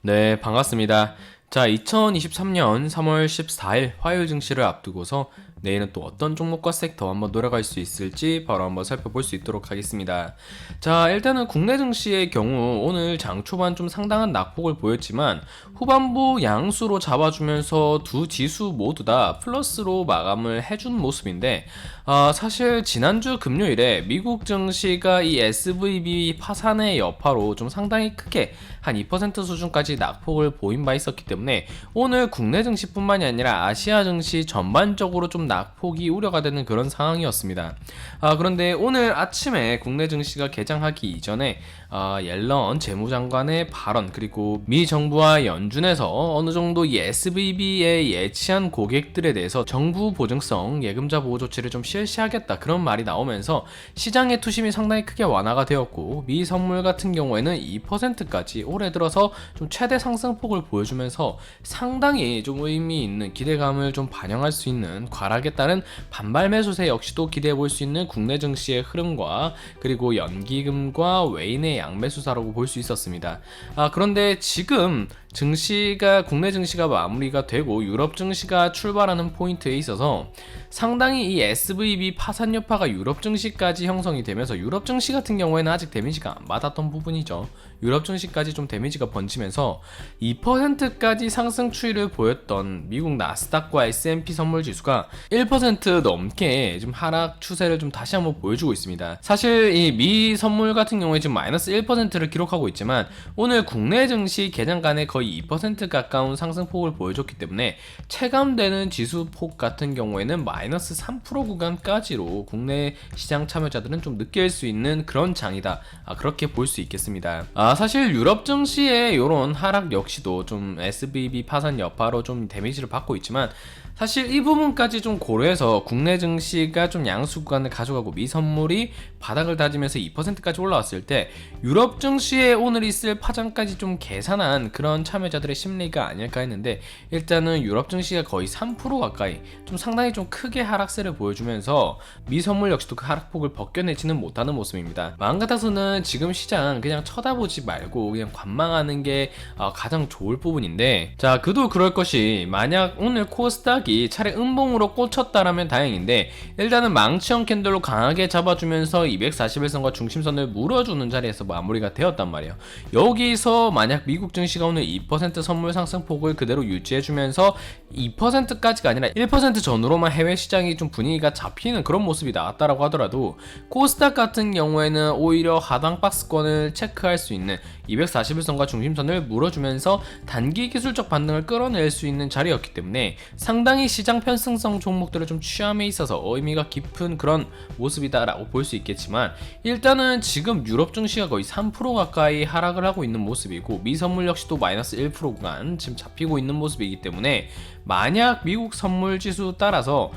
네, 반갑습니다. 자, 2023년 3월 14일 화요일 증시를 앞두고서 내일은 또 어떤 종목과 섹터 한번 돌아갈 수 있을지 바로 한번 살펴볼 수 있도록 하겠습니다. 자, 일단은 국내 증시의 경우 오늘 장 초반 좀 상당한 낙폭을 보였지만 후반부 양수로 잡아주면서 두 지수 모두 다 플러스로 마감을 해준 모습인데 사실 지난주 금요일에 미국 증시가 이 SVB 파산의 여파로 좀 상당히 크게 한 2% 수준까지 낙폭을 보인 바 있었기 때문에 오늘 국내 증시뿐만이 아니라 아시아 증시 전반적으로 좀 낙폭이 우려가 되는 그런 상황이었습니다. 그런데 오늘 아침에 국내 증시가 개장하기 이전에 옐런 재무장관의 발언 그리고 미 정부와 연준에서 어느 정도 이 SVB에 예치한 고객들에 대해서 정부 보증성 예금자 보호 조치를 좀 실시하겠다 그런 말이 나오면서 시장의 투심이 상당히 크게 완화가 되었고 미 선물 같은 경우에는 2%까지 올해 들어서 좀 최대 상승폭을 보여주면서 상당히 좀 의미 있는 기대감을 좀 반영할 수 있는 과락에 따른 반발 매수세 역시도 기대해 볼 수 있는 국내 증시의 흐름과 그리고 연기금과 외인의 양매수사라고 볼 수 있었습니다. 그런데 지금 국내 증시가 마무리가 되고 유럽 증시가 출발하는 포인트에 있어서 상당히 이 SVB 파산 여파가 유럽 증시까지 형성이 되면서 유럽 증시 같은 경우에는 아직 데미지가 안 받았던 부분이죠. 유럽 증시까지 좀 데미지가 번지면서 2%까지 상승 추이를 보였던 미국 나스닥과 S&P 선물 지수가 1% 넘게 좀 하락 추세를 좀 다시 한번 보여주고 있습니다. 사실 이 미 선물 같은 경우에 지금 마이너스 1%를 기록하고 있지만 오늘 국내 증시 개장간에 거의 2% 가까운 상승폭을 보여줬기 때문에 체감되는 지수폭 같은 경우에는 마이너스 3% 구간까지로 국내 시장 참여자들은 좀 느낄 수 있는 그런 장이다. 그렇게 볼 수 있겠습니다. 사실 유럽 증시의 이런 하락 역시도 좀 SVB 파산 여파로 좀 데미지를 받고 있지만 사실 이 부분까지 좀 고려해서 국내 증시가 좀 양수 구간을 가져가고 미 선물이 바닥을 다지면서 2%까지 올라왔을 때 유럽 증시에 오늘 있을 파장까지 좀 계산한 그런 참여자들의 심리가 아닐까 했는데 일단은 유럽 증시가 거의 3% 가까이 좀 상당히 좀 크게 하락세를 보여주면서 미 선물 역시도 그 하락폭을 벗겨내지는 못하는 모습입니다. 마음 같아서는 지금 시장 그냥 쳐다보지 말고 그냥 관망하는 게 가장 좋을 부분인데 자 그도 그럴 것이 만약 오늘 코스닥 차례 음봉으로 꽂혔다라면 다행인데 일단은 망치형 캔들로 강하게 잡아주면서 241선과 중심선을 물어주는 자리에서 마무리가 되었단 말이에요. 여기서 만약 미국 증시가 오늘 2% 선물 상승폭을 그대로 유지해주면서 2%까지가 아니라 1% 전후로만 해외 시장이 좀 분위기가 잡히는 그런 모습이 나왔다라고 하더라도 코스닥 같은 경우에는 오히려 하방 박스권을 체크할 수 있는 241선과 중심선을 물어주면서 단기 기술적 반등을 끌어낼 수 있는 자리였기 때문에 상당히 시장 편승성 종목들을 좀 취함에 있어서 의미가 깊은 그런 모습이다라고 볼 수 있겠지만 일단은 지금 유럽 증시가 거의 3% 가까이 하락을 하고 있는 모습이고 미 선물 역시도 마이너스 1% 구간 지금 잡히고 있는 모습이기 때문에 만약 미국 선물 지수 따라서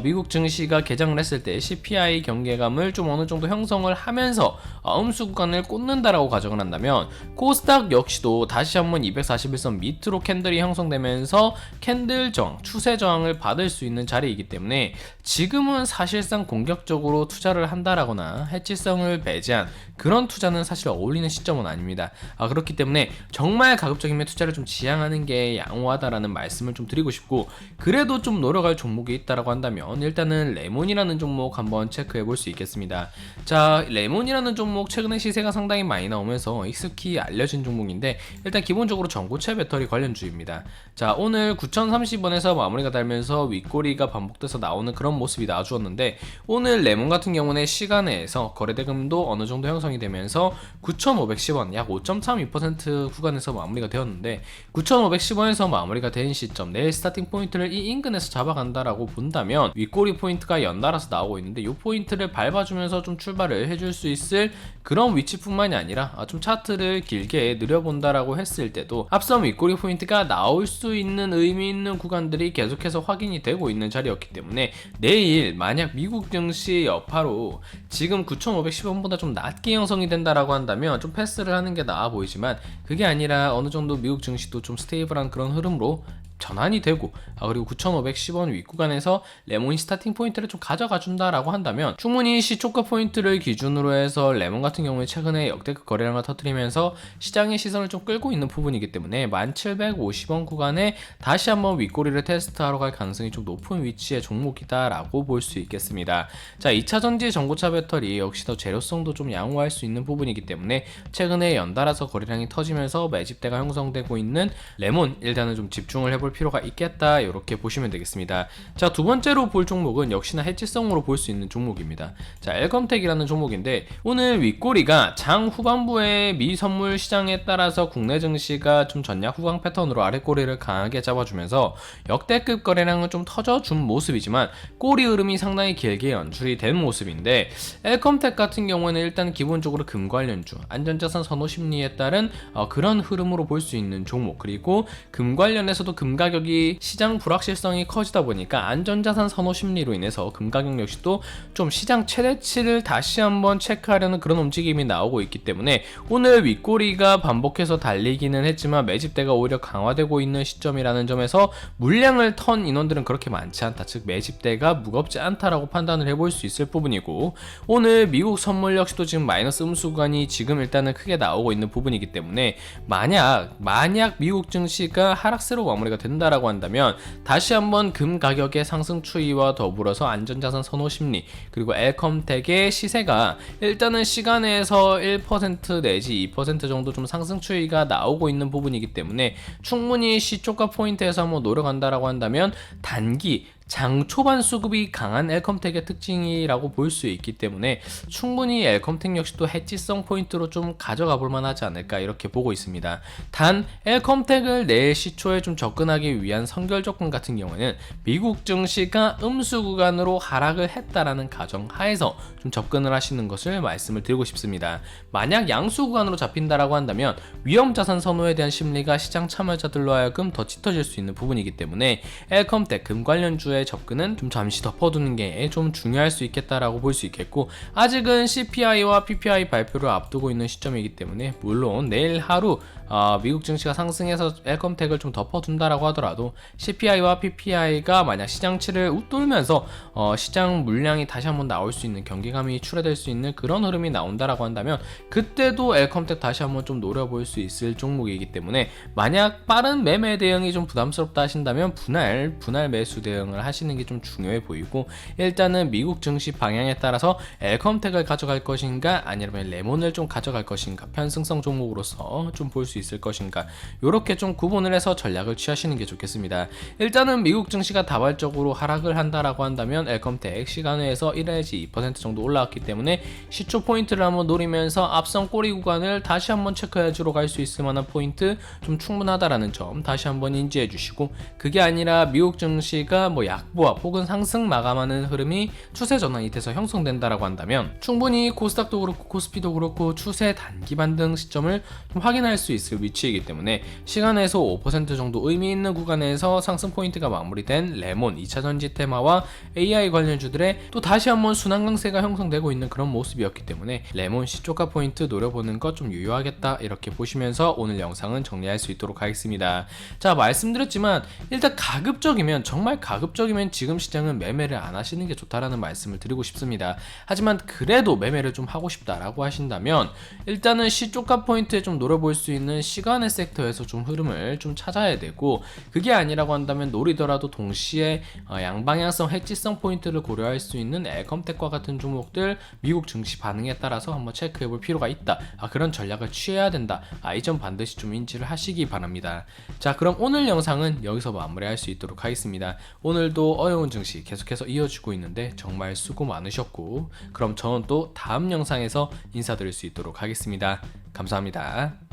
미국 증시가 개장을 했을 때 CPI 경계감을 좀 어느 정도 형성을 하면서 음수 구간을 꽂는다라고 가정을 한다면 코스닥 역시도 다시 한번 241선 밑으로 캔들이 형성되면서 캔들 저항, 추세 저항을 받을 수 있는 자리이기 때문에 지금은 사실상 공격적으로 투자를 한다라거나 해치성을 배제한 그런 투자는 사실 어울리는 시점은 아닙니다. 그렇기 때문에 정말 가급적이면 투자를 좀 지양하는 게 양호하다라는 말씀을 좀 드리고 싶고 그래도 좀 노력할 종목이 있다라고 한다면 일단은 레몬이라는 종목 한번 체크해 볼 수 있겠습니다. 자, 레몬이라는 종목 최근에 시세가 상당히 많이 나오면서 익숙히 알려진 종목인데 일단 기본적으로 전고체 배터리 관련주입니다. 자, 오늘 9,030원에서 마무리가 달면서 윗꼬리가 반복돼서 나오는 그런 모습이 나와주었는데 오늘 레몬 같은 경우는 시간에서 거래대금도 어느 정도 형성이 되면서 9,510원 약 5.32% 구간에서 마무리가 되었는데 9,510원에서 마무리가 된 시점 내일 스타팅 포인트를 이 인근에서 잡아간다라고 본다면 윗꼬리 포인트가 연달아서 나오고 있는데 이 포인트를 밟아주면서 좀 출발을 해줄 수 있을 그런 위치뿐만이 아니라 좀 차트를 길게 느려본다라고 했을 때도 앞선 윗꼬리 포인트가 나올 수 있는 의미 있는 구간들이 계속해서 확인이 되고 있는 자리였기 때문에 내일 만약 미국 증시 여파로 지금 9,510원보다 좀 낮게 형성이 된다라고 한다면 좀 패스를 하는 게 나아 보이지만 그게 아니라 어느 정도 미국 증시도 좀 스테이블한 그런 흐름으로 전환이 되고 그리고 9,510원 윗구간에서 레몬이 스타팅 포인트를 좀 가져가 준다라고 한다면 충분히 시초가 포인트를 기준으로 해서 레몬 같은 경우에 최근에 역대급 거래량을 터뜨리면서 시장의 시선을 좀 끌고 있는 부분이기 때문에 1,750원 구간에 다시 한번 윗꼬리를 테스트하러 갈 가능성이 좀 높은 위치의 종목이다라고 볼 수 있겠습니다. 자, 2차 전지 전고차 배터리 역시도 재료성도 좀 양호할 수 있는 부분이기 때문에 최근에 연달아서 거래량이 터지면서 매집대가 형성되고 있는 레몬 일단은 좀 집중을 해볼 필요가 있겠다, 이렇게 보시면 되겠습니다. 자, 두 번째로 볼 종목은 역시나 해지성으로 볼 수 있는 종목입니다. 자, 엘컴텍이라는 종목인데 오늘 윗꼬리가 장 후반부에 미 선물 시장에 따라서 국내 증시가 좀 전약 후강 패턴으로 아랫꼬리를 강하게 잡아주면서 역대급 거래량은 좀 터져준 모습이지만 꼬리 흐름이 상당히 길게 연출이 된 모습인데, 엘컴텍 같은 경우에는 일단 기본적으로 금 관련주, 안전자산 선호 심리에 따른 그런 흐름으로 볼 수 있는 종목, 그리고 금 관련해서도 금 가격이 시장 불확실성이 커지다 보니까 안전자산 선호 심리로 인해서 금 가격 역시도 좀 시장 최대치를 다시 한번 체크하려는 그런 움직임이 나오고 있기 때문에 오늘 윗꼬리가 반복해서 달리기는 했지만 매집대가 오히려 강화되고 있는 시점이라는 점에서 물량을 턴 인원들은 그렇게 많지 않다, 즉 매집대가 무겁지 않다라고 판단을 해볼 수 있을 부분이고, 오늘 미국 선물 역시도 지금 마이너스 음수 구간이 지금 일단은 크게 나오고 있는 부분이기 때문에 만약 미국 증시가 하락세로 마무리가 된다라고 한다면 다시 한번 금 가격의 상승 추이와 더불어서 안전자산 선호 심리, 그리고 엘컴텍의 시세가 일단은 시간에서 1% 내지 2% 정도 좀 상승 추이가 나오고 있는 부분이기 때문에 충분히 시초가 포인트에서 한번 노려간다라고 한다면 단기 장 초반 수급이 강한 엘컴텍의 특징이라고 볼 수 있기 때문에 충분히 엘컴텍 역시도 해지성 포인트로 좀 가져가 볼 만하지 않을까, 이렇게 보고 있습니다. 단 엘컴텍을 내일 시초에 좀 접근하기 위한 선결 조건 같은 경우에는 미국 증시가 음수 구간으로 하락을 했다라는 가정 하에서 좀 접근을 하시는 것을 말씀을 드리고 싶습니다. 만약 양수 구간으로 잡힌다라고 한다면 위험 자산 선호에 대한 심리가 시장 참여자들로 하여금 더 짙어질 수 있는 부분이기 때문에 엘컴텍 금 관련주의 접근은 좀 잠시 덮어두는 게 좀 중요할 수 있겠다라고 볼 수 있겠고, 아직은 CPI와 PPI 발표를 앞두고 있는 시점이기 때문에 물론 내일 하루 미국 증시가 상승해서 엘컴텍을 좀 덮어둔다라고 하더라도 CPI와 PPI가 만약 시장치를 웃돌면서 시장 물량이 다시 한번 나올 수 있는, 경기감이 출해될 수 있는 그런 흐름이 나온다라고 한다면 그때도 엘컴텍 다시 한번 좀 노려볼 수 있을 종목이기 때문에 만약 빠른 매매 대응이 좀 부담스럽다 하신다면 분할 매수 대응을 하시는 게 좀 중요해 보이고, 일단은 미국 증시 방향에 따라서 엘컴텍을 가져갈 것인가 아니면 레몬을 좀 가져갈 것인가, 편승성 종목으로서 좀 볼 수 있을 것인가, 이렇게 좀 구분을 해서 전략을 취하시는 게 좋겠습니다. 일단은 미국 증시가 다발적으로 하락을 한다라고 한다면 엘컴텍 시간외에서 1 내지 2% 정도 올라왔기 때문에 시초 포인트를 한번 노리면서 앞선 꼬리 구간을 다시 한번 체크해주러 갈 수 있을 만한 포인트 좀 충분하다라는 점 다시 한번 인지해 주시고, 그게 아니라 미국 증시가 약보합 혹은 상승 마감하는 흐름이 추세 전환이 돼서 형성된다라고 한다면 충분히 코스닥도 그렇고 코스피도 그렇고 추세 단기 반등 시점을 좀 확인할 수 있을 위치이기 때문에 시간에서 5% 정도 의미 있는 구간에서 상승 포인트가 마무리된 레몬, 2차 전지 테마와 AI 관련주들의 또 다시 한번 순환 강세가 형성되고 있는 그런 모습이었기 때문에 레몬 시초가 포인트 노려보는 것 좀 유효하겠다, 이렇게 보시면서 오늘 영상은 정리할 수 있도록 하겠습니다. 자, 말씀드렸지만 일단 정말 가급적이면 지금 시장은 매매를 안 하시는 게 좋다라는 말씀을 드리고 싶습니다. 하지만 그래도 매매를 좀 하고 싶다라고 하신다면 일단은 시초가 포인트에 좀 노려볼 수 있는 시간의 섹터에서 좀 흐름을 좀 찾아야 되고, 그게 아니라고 한다면 노리더라도 동시에 양방향성 해지성 포인트를 고려할 수 있는 엘컴텍과 같은 종목들 미국 증시 반응에 따라서 한번 체크해 볼 필요가 있다, 그런 전략을 취해야 된다, 이 점 반드시 좀 인지를 하시기 바랍니다. 자, 그럼 오늘 영상은 여기서 마무리할 수 있도록 하겠습니다. 오늘도 어려운 증시 계속해서 이어지고 있는데 정말 수고 많으셨고, 그럼 저는 또 다음 영상에서 인사드릴 수 있도록 하겠습니다. 감사합니다.